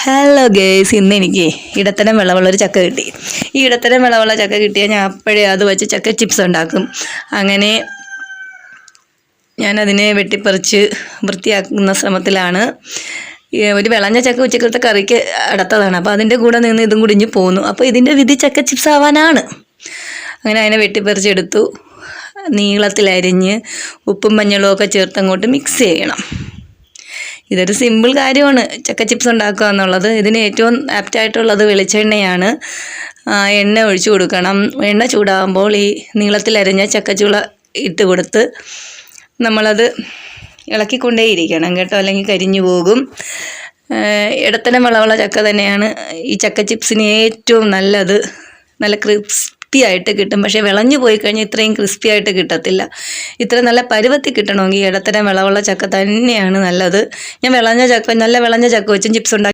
Hello guys, ഇന്ന് എനിക്ക് ഇടത്തരം വിളവുള്ളൊരു ചക്ക കിട്ടി. ഈ ഇടത്തരം വിളവുള്ള ചക്ക കിട്ടിയാൽ ഞാൻ അപ്പോഴേ അത് വെച്ച് ചക്ക ചിപ്സ് ഉണ്ടാക്കും. അങ്ങനെ ഞാനതിനെ വെട്ടിപ്പറിച്ച് വൃത്തിയാക്കുന്ന ശ്രമത്തിലാണ്. ഒരു വിളഞ്ഞ ചക്ക ഉച്ചക്കത്തെ കറിക്ക് അടുത്തതാണ്. അപ്പോൾ അതിൻ്റെ കൂടെ നിന്ന് ഇതും കുടിഞ്ഞ് പോന്നു. അപ്പോൾ ഇതിൻ്റെ വിധി ചക്ക ചിപ്സ് ആവാനാണ്. അങ്ങനെ അതിനെ വെട്ടിപ്പറിച്ചെടുത്തു. നീളത്തിലരിഞ്ഞ് ഉപ്പും മഞ്ഞളും ഒക്കെ ചേർത്ത് അങ്ങോട്ട് മിക്സ് ചെയ്യണം. ഇതൊരു സിമ്പിൾ കാര്യമാണ് ചക്ക ചിപ്സ് ഉണ്ടാക്കുക എന്നുള്ളത്. ഇതിന് ഏറ്റവും ആപ്റ്റായിട്ടുള്ളത് വെളിച്ചെണ്ണയാണ്. എണ്ണ ഒഴിച്ചു കൊടുക്കണം. എണ്ണ ചൂടാകുമ്പോൾ ഈ നീളത്തിലരിഞ്ഞ ചക്കച്ചുള ഇട്ട് കൊടുത്ത് നമ്മളത് ഇളക്കിക്കൊണ്ടേയിരിക്കണം കേട്ടോ, അല്ലെങ്കിൽ കരിഞ്ഞു പോകും. ഇടത്തരം വിളവുള്ള ചക്ക തന്നെയാണ് ഈ ചക്ക ചിപ്സിന് ഏറ്റവും നല്ലത്. നല്ല ക്രിസ്പി ആയിട്ട് കിട്ടും. പക്ഷേ വിളഞ്ഞു പോയി കഴിഞ്ഞാൽ ഇത്രയും ക്രിസ്പി ആയിട്ട് കിട്ടത്തില്ല. ഇത്ര നല്ല പരുവത്തിൽ കിട്ടണമെങ്കിൽ ഇടത്തരം വിളവുള്ള ചക്ക തന്നെയാണ് നല്ലത്. ഞാൻ നല്ല വിളഞ്ഞ ചക്ക വെച്ചും ചിപ്സ് ഉണ്ടാക്കി